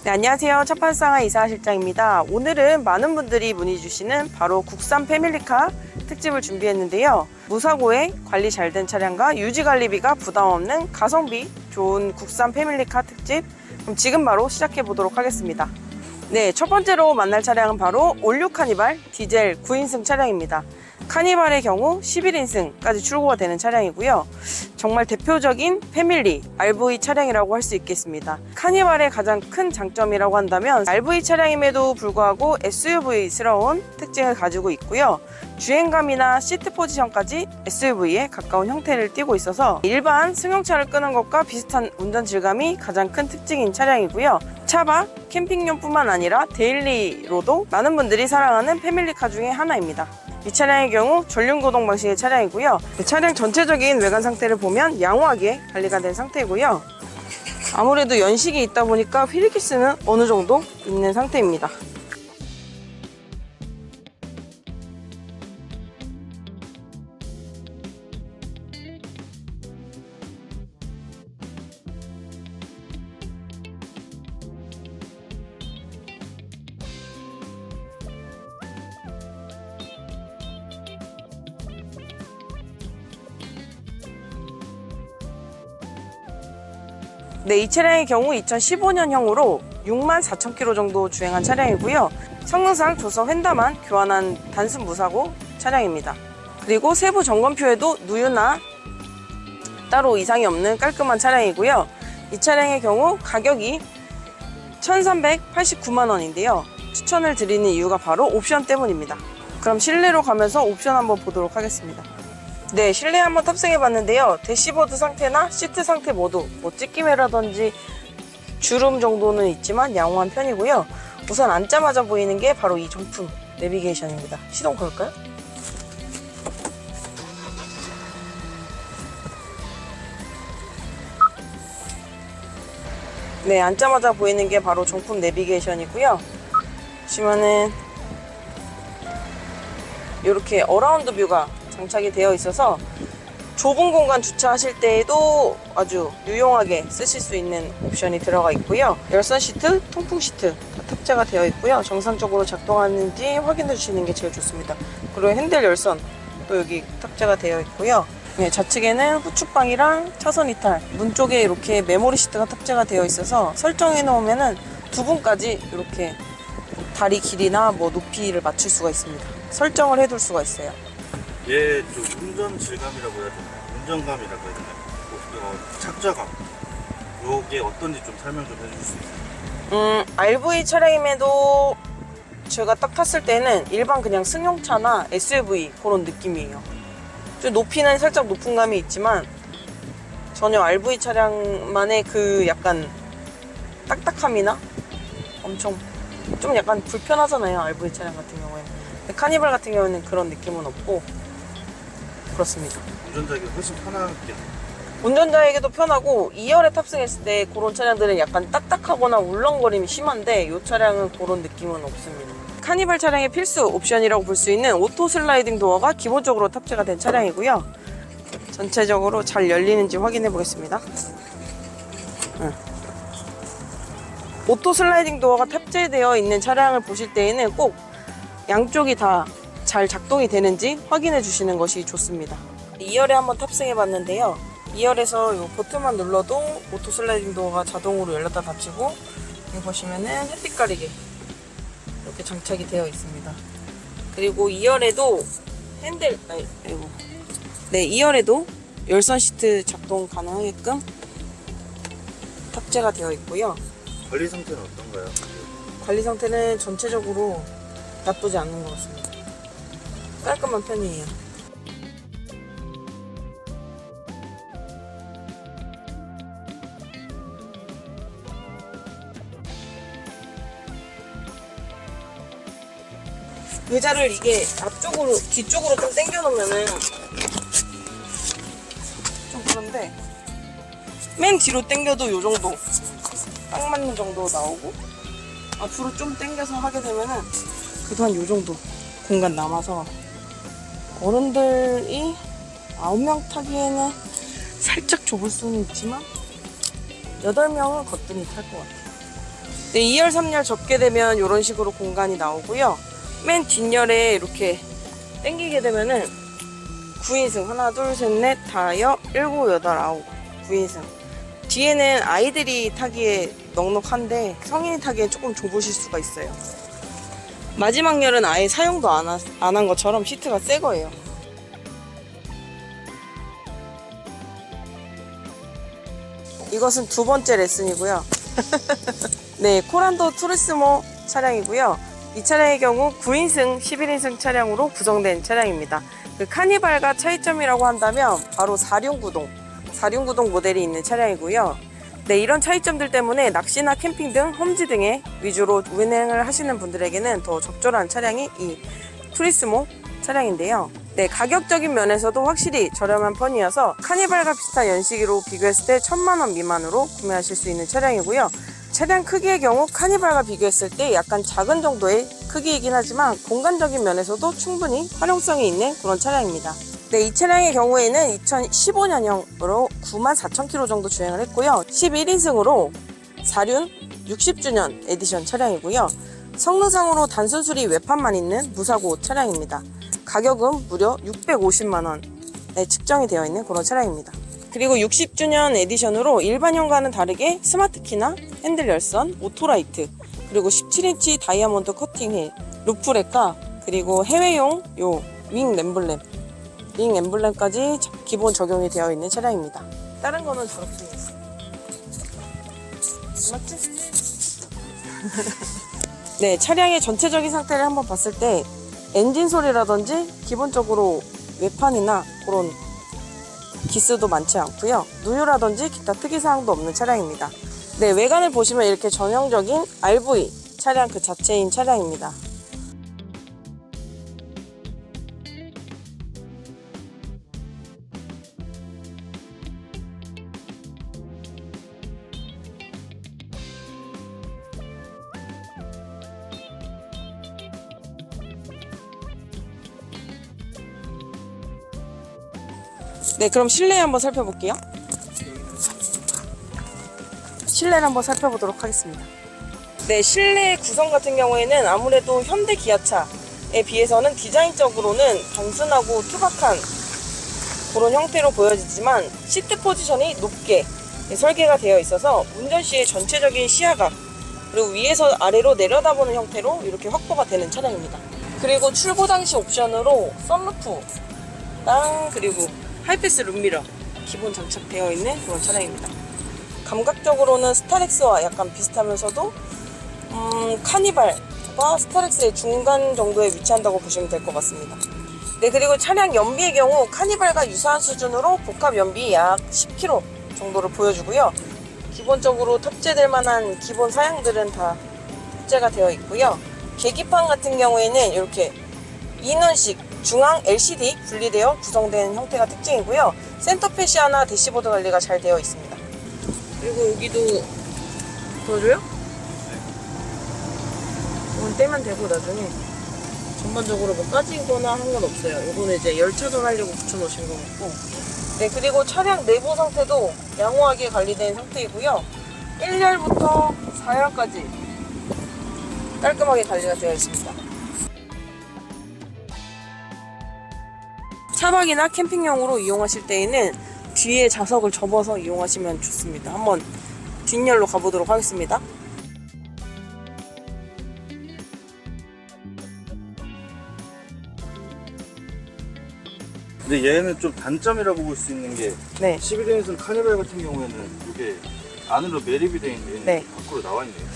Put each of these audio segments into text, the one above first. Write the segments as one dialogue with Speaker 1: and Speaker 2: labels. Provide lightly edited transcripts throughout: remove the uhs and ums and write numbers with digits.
Speaker 1: 네, 안녕하세요. 첫판상하 이사실장입니다. 오늘은 많은 분들이 문의 주시는 바로 국산 패밀리카 특집을 준비했는데요. 무사고에 관리 잘 된 차량과 유지관리비가 부담 없는 가성비 좋은 국산 패밀리카 특집, 그럼 지금 바로 시작해 보도록 하겠습니다. 네, 첫 번째로 만날 차량은 바로 올류 카니발 디젤 9인승 차량입니다. 카니발의 경우 11인승까지 출고가 되는 차량이고요. 정말 대표적인 패밀리 RV 차량이라고 할 수 있겠습니다. 카니발의 가장 큰 장점이라고 한다면 RV 차량임에도 불구하고 SUV스러운 특징을 가지고 있고요. 주행감이나 시트 포지션까지 SUV에 가까운 형태를 띠고 있어서 일반 승용차를 끄는 것과 비슷한 운전 질감이 가장 큰 특징인 차량이고요. 차박, 캠핑용뿐만 아니라 데일리로도 많은 분들이 사랑하는 패밀리카 중에 하나입니다. 이 차량의 경우 전륜구동 방식의 차량이고요. 차량 전체적인 외관 상태를 보면 양호하게 관리가 된 상태이고요. 아무래도 연식이 있다 보니까 휠기스는 어느 정도 있는 상태입니다. 네, 이 차량의 경우 2015년형으로 64,000km 정도 주행한 차량이고요. 성능상 조서 휀다만 교환한 단순 무사고 차량입니다. 그리고 세부 점검표에도 누유나 따로 이상이 없는 깔끔한 차량이고요. 이 차량의 경우 가격이 1,389만원인데요. 추천을 드리는 이유가 바로 옵션 때문입니다. 그럼 실내로 가면서 옵션 한번 보도록 하겠습니다. 네, 실내에 한번 탑승해 봤는데요. 대시보드 상태나 시트 상태 모두 찢김이라든지 주름 정도는 있지만 양호한 편이고요. 우선 앉자마자 보이는 게 바로 이 정품 내비게이션입니다. 시동 걸까요? 네, 앉자마자 보이는 게 바로 정품 내비게이션이고요. 보시면은 이렇게 어라운드 뷰가 장착이 되어 있어서 좁은 공간 주차하실 때에도 아주 유용하게 쓰실 수 있는 옵션이 들어가 있고요. 열선 시트, 통풍 시트 다 탑재가 되어 있고요. 정상적으로 작동하는지 확인해 주시는 게 제일 좋습니다. 그리고 핸들 열선 또 여기 탑재가 되어 있고요. 네, 좌측에는 후축방이랑 차선 이탈, 문 쪽에 이렇게 메모리 시트가 탑재가 되어 있어서 설정해 놓으면은 두 분까지 이렇게 다리 길이나 뭐 높이를 맞출 수가 있습니다. 설정을 해둘 수가 있어요.
Speaker 2: 얘 좀 운전 질감이라고 해야 되나요? 운전감이라고 해야 되나요? 착좌감 요게 어떤지 좀 설명 좀 해줄 수 있어요?
Speaker 1: RV 차량임에도 제가 딱 탔을 때는 일반 그냥 승용차나 SUV 그런 느낌이에요. 좀 높이는 살짝 높은 감이 있지만 전혀 RV 차량만의 그 약간 딱딱함이나 엄청 좀 약간 불편하잖아요, RV 차량 같은 경우에는. 근데 카니발 같은 경우에는 그런 느낌은 없고 그렇습니다.
Speaker 2: 운전자에게 훨씬 편하게.
Speaker 1: 운전자에게도 편하고 2열에 탑승했을 때 그런 차량들은 약간 딱딱하거나 울렁거림이 심한데 이 차량은 그런 느낌은 없습니다. 카니발 차량의 필수 옵션이라고 볼 수 있는 오토 슬라이딩 도어가 기본적으로 탑재가 된 차량이고요. 전체적으로 잘 열리는지 확인해 보겠습니다. 오토 슬라이딩 도어가 탑재되어 있는 차량을 보실 때에는 꼭 양쪽이 다 잘 작동이 되는지 확인해 주시는 것이 좋습니다. 2열에 한번 탑승해 봤는데요. 2열에서 이 버튼만 눌러도 오토 슬라이딩 도어가 자동으로 열렸다 닫히고, 여기 보시면은 햇빛 가리개 이렇게 장착이 되어 있습니다. 그리고 2열에도 네, 2열에도 열선 시트 작동 가능하게끔 탑재가 되어 있고요.
Speaker 2: 관리 상태는 어떤가요?
Speaker 1: 관리 상태는 전체적으로 나쁘지 않은 것 같습니다. 깔끔한 편이에요. 의자를 이게 앞쪽으로, 뒤쪽으로 좀 당겨 놓으면은 좀 그런데 맨 뒤로 당겨도 요 정도 딱 맞는 정도 나오고, 앞으로 좀 당겨서 하게 되면은 그래도 한 요 정도 공간 남아서 어른들이 9명 타기에는 살짝 좁을 수는 있지만 8명은 거뜬히 탈 것 같아요. 네, 2열, 3열 접게 되면 이런 식으로 공간이 나오고요. 맨 뒷열에 이렇게 당기게 되면은 9인승 하나, 둘, 셋, 넷, 다섯, 일곱, 여덟, 아홉 9인승. 뒤에는 아이들이 타기에 넉넉한데 성인이 타기에 조금 좁으실 수가 있어요. 마지막 열은 아예 사용도 안 한 것처럼 시트가 새 거예요. 이것은 두 번째 레슨이고요. 네, 코란도 투리스모 차량이고요. 이 차량의 경우 9인승, 11인승 차량으로 구성된 차량입니다. 그 카니발과 차이점이라고 한다면 바로 4륜구동 모델이 있는 차량이고요. 네, 이런 차이점들 때문에 낚시나 캠핑 등 험지 등에 위주로 운행을 하시는 분들에게는 더 적절한 차량이 이 투리스모 차량인데요. 네, 가격적인 면에서도 확실히 저렴한 편이어서 카니발과 비슷한 연식으로 비교했을 때 1000만원 미만으로 구매하실 수 있는 차량이고요. 차량 크기의 경우 카니발과 비교했을 때 약간 작은 정도의 크기이긴 하지만 공간적인 면에서도 충분히 활용성이 있는 그런 차량입니다. 네, 이 차량의 경우에는 2015년형으로 94,000km 정도 주행을 했고요. 11인승으로 4륜 60주년 에디션 차량이고요. 성능상으로 단순 수리 외판만 있는 무사고 차량입니다. 가격은 무려 650만원에 측정이 되어 있는 그런 차량입니다. 그리고 60주년 에디션으로 일반형과는 다르게 스마트키나 핸들 열선, 오토라이트, 그리고 17인치 다이아몬드 커팅힐, 루프레카, 그리고 해외용 윙 엠블렘까지 기본 적용이 되어 있는 차량입니다. 다른 거는 저렇게 생겼어요. 맞지? 네, 차량의 전체적인 상태를 한번 봤을 때 엔진 소리라든지 기본적으로 외판이나 그런 기스도 많지 않고요. 누유라든지 기타 특이사항도 없는 차량입니다. 네, 외관을 보시면 이렇게 전형적인 RV 차량 그 자체인 차량입니다. 네, 그럼 실내 한번 살펴볼게요. 실내를 한번 살펴보도록 하겠습니다. 네, 실내 구성 같은 경우에는 아무래도 현대 기아차에 비해서는 디자인적으로는 단순하고 투박한 그런 형태로 보여지지만 시트 포지션이 높게 설계가 되어 있어서 운전 시의 전체적인 시야각 그리고 위에서 아래로 내려다보는 형태로 이렇게 확보가 되는 차량입니다. 그리고 출고 당시 옵션으로 썬루프랑 그리고 하이패스 룸미러 기본 장착되어 있는 그런 차량입니다. 감각적으로는 스타렉스와 약간 비슷하면서도 카니발과 스타렉스의 중간 정도에 위치한다고 보시면 될 것 같습니다. 네, 그리고 차량 연비의 경우 카니발과 유사한 수준으로 복합 연비 약 10km 정도를 보여주고요. 기본적으로 탑재될 만한 기본 사양들은 다 탑재가 되어 있고요. 계기판 같은 경우에는 이렇게 인원식 중앙 LCD 분리되어 구성된 형태가 특징이고요. 센터 패시아나 대시보드 관리가 잘 되어 있습니다. 그리고 여기도 보여줘요? 이건 떼면 되고 나중에 전반적으로 뭐 까지거나 한 건 없어요. 이거는 이제 열차전 하려고 붙여놓으신 것 같고. 네, 그리고 차량 내부 상태도 양호하게 관리된 상태이고요. 1열부터 4열까지 깔끔하게 관리가 되어 있습니다. 차박이나 캠핑용으로 이용하실 때에는 뒤에 좌석을 접어서 이용하시면 좋습니다. 한번 뒷열로 가보도록 하겠습니다.
Speaker 2: 근데 얘는 좀 단점이라고 볼 수 있는 게
Speaker 1: 네.
Speaker 2: 11인승 카니발 같은 경우에는 이게 안으로 매립이 되어 있는데
Speaker 1: 네.
Speaker 2: 밖으로 나와 있네요.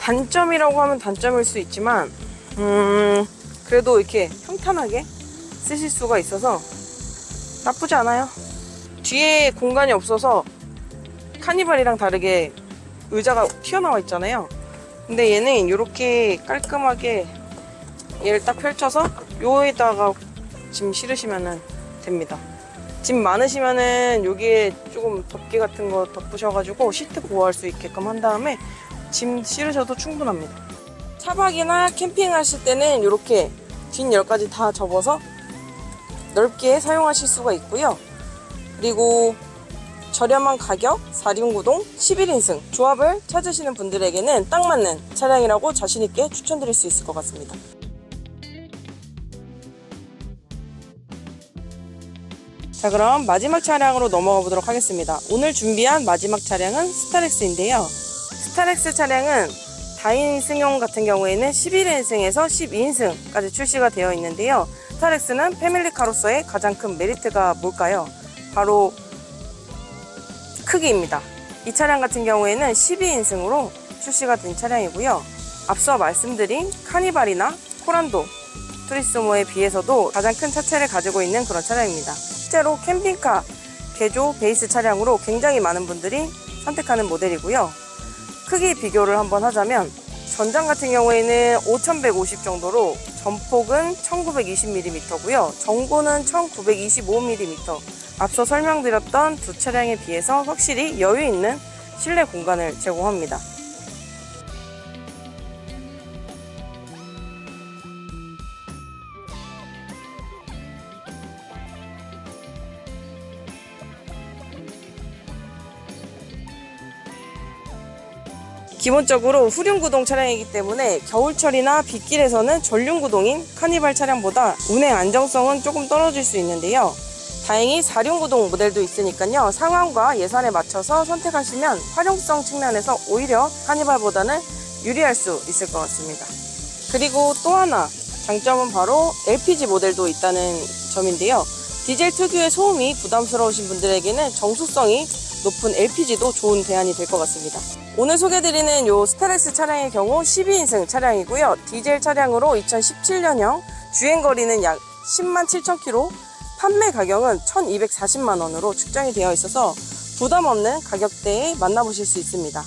Speaker 1: 단점이라고 하면 단점일 수 있지만 그래도 이렇게 평탄하게 쓰실 수가 있어서 나쁘지 않아요. 뒤에 공간이 없어서 카니발이랑 다르게 의자가 튀어나와 있잖아요. 근데 얘는 이렇게 깔끔하게 얘를 딱 펼쳐서 요에다가 짐 실으시면 됩니다. 짐 많으시면은 여기에 조금 덮개 같은 거 덮으셔가지고 시트 보호할 수 있게끔 한 다음에 짐 실으셔도 충분합니다. 차박이나 캠핑 하실 때는 이렇게 뒷열까지 다 접어서 넓게 사용하실 수가 있고요. 그리고 저렴한 가격, 4륜구동, 11인승 조합을 찾으시는 분들에게는 딱 맞는 차량이라고 자신있게 추천드릴 수 있을 것 같습니다. 자, 그럼 마지막 차량으로 넘어가 보도록 하겠습니다. 오늘 준비한 마지막 차량은 스타렉스인데요. 스타렉스 차량은 다인승용 같은 경우에는 11인승에서 12인승까지 출시가 되어 있는데요. 스타렉스는 패밀리카로서의 가장 큰 메리트가 뭘까요? 바로 크기입니다. 이 차량 같은 경우에는 12인승으로 출시가 된 차량이고요. 앞서 말씀드린 카니발이나 코란도, 투리스모에 비해서도 가장 큰 차체를 가지고 있는 그런 차량입니다. 실제로 캠핑카 개조 베이스 차량으로 굉장히 많은 분들이 선택하는 모델이고요. 크기 비교를 한번 하자면 전장 같은 경우에는 5150 정도로 전폭은 1920mm고요. 전고는 1925mm. 앞서 설명드렸던 두 차량에 비해서 확실히 여유 있는 실내 공간을 제공합니다. 기본적으로 후륜구동 차량이기 때문에 겨울철이나 빗길에서는 전륜구동인 카니발 차량보다 운행 안정성은 조금 떨어질 수 있는데요. 다행히 4륜구동 모델도 있으니까요. 상황과 예산에 맞춰서 선택하시면 활용성 측면에서 오히려 카니발보다는 유리할 수 있을 것 같습니다. 그리고 또 하나 장점은 바로 LPG 모델도 있다는 점인데요. 디젤 특유의 소음이 부담스러우신 분들에게는 정수성이 높은 LPG도 좋은 대안이 될 것 같습니다. 오늘 소개해드리는 이 스타렉스 차량의 경우 12인승 차량이고요. 디젤 차량으로 2017년형, 주행거리는 약 10만 7천 km, 판매 가격은 1240만 원으로 측정이 되어 있어서 부담 없는 가격대에 만나보실 수 있습니다.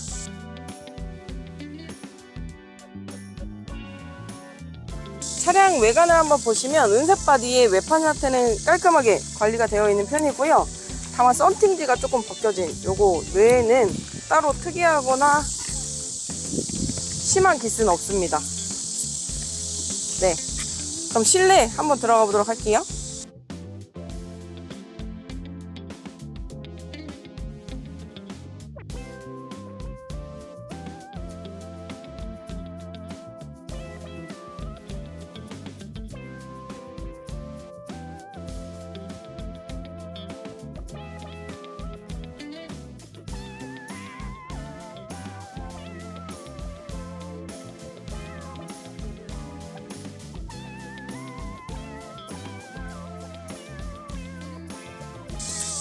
Speaker 1: 차량 외관을 한번 보시면 은색 바디의 외판 상태는 깔끔하게 관리가 되어 있는 편이고요. 다만 썬팅지가 조금 벗겨진 요거 외에는 따로 특이하거나 심한 기스는 없습니다. 네, 그럼 실내 한번 들어가 보도록 할게요.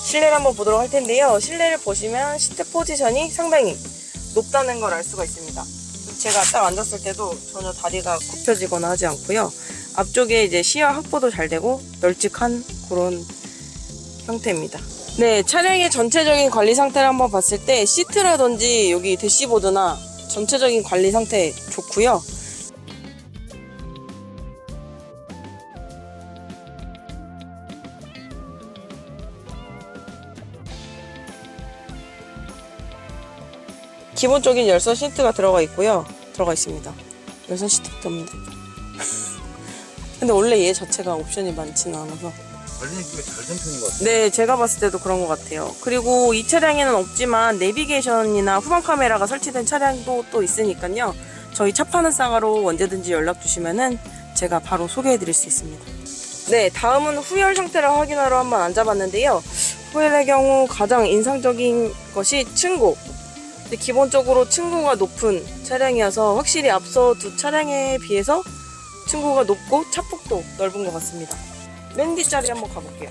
Speaker 1: 실내를 한번 보도록 할 텐데요. 실내를 보시면 시트 포지션이 상당히 높다는 걸 알 수가 있습니다. 제가 딱 앉았을 때도 전혀 다리가 굽혀지거나 하지 않고요. 앞쪽에 이제 시야 확보도 잘 되고 널찍한 그런 형태입니다. 네, 차량의 전체적인 관리 상태를 한번 봤을 때 시트라든지 여기 대시보드나 전체적인 관리 상태 좋고요. 기본적인 열선 시트가 들어가 있습니다. 열선 시트밖에 없는데. 근데 원래 얘 자체가 옵션이 많지는 않아서.
Speaker 2: 관리는 꽤 잘 된 편인 것 같아요.
Speaker 1: 네, 제가 봤을 때도 그런 것 같아요. 그리고 이 차량에는 없지만 내비게이션이나 후방 카메라가 설치된 차량도 또 있으니까요. 저희 차 파는 쌍화로 언제든지 연락 주시면은 제가 바로 소개해 드릴 수 있습니다. 네, 다음은 후열 상태를 확인하러 한번 앉아봤는데요. 후열의 경우 가장 인상적인 것이 층고. 근데 기본적으로 층고가 높은 차량이어서 확실히 앞서 두 차량에 비해서 층고가 높고 차폭도 넓은 것 같습니다. 맨 뒷자리 한번 가볼게요.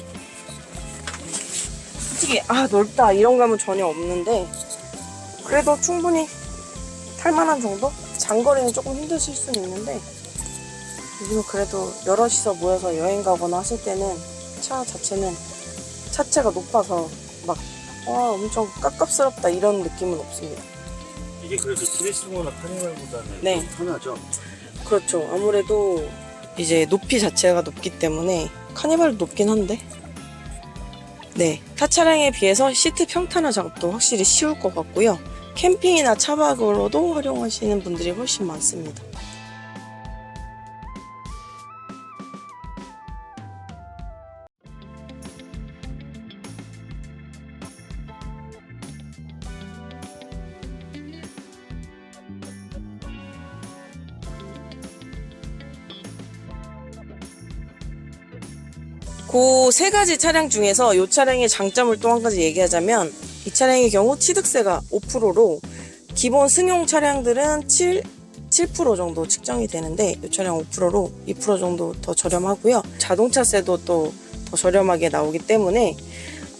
Speaker 1: 솔직히 넓다 이런 감은 전혀 없는데 그래도 충분히 탈만한 정도? 장거리는 조금 힘드실 수는 있는데 요즘 그래도 여럿이서 모여서 여행 가거나 하실 때는 차 자체는 차체가 높아서 막 엄청 깝깝스럽다 이런 느낌은 없습니다.
Speaker 2: 이게 그래도 투리스모나 카니발보다는
Speaker 1: 네.
Speaker 2: 좀 편하죠?
Speaker 1: 그렇죠. 아무래도 이제 높이 자체가 높기 때문에 카니발도 높긴 한데 네, 타 차량에 비해서 시트 평탄화 작업도 확실히 쉬울 것 같고요. 캠핑이나 차박으로도 활용하시는 분들이 훨씬 많습니다. 그 세 가지 차량 중에서 이 차량의 장점을 또 한 가지 얘기하자면 이 차량의 경우 취득세가 5%로 기본 승용 차량들은 7% 정도 측정이 되는데 이 차량 5%로 2% 정도 더 저렴하고요. 자동차세도 또 더 저렴하게 나오기 때문에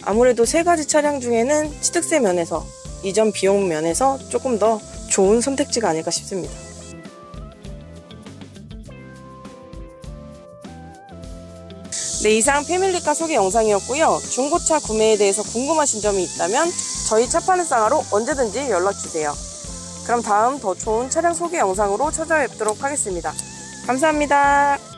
Speaker 1: 아무래도 세 가지 차량 중에는 취득세 면에서 이전 비용 면에서 조금 더 좋은 선택지가 아닐까 싶습니다. 네, 이상 패밀리카 소개 영상이었고요. 중고차 구매에 대해서 궁금하신 점이 있다면 저희 차 파는 쌍화로 언제든지 연락주세요. 그럼 다음 더 좋은 차량 소개 영상으로 찾아뵙도록 하겠습니다. 감사합니다.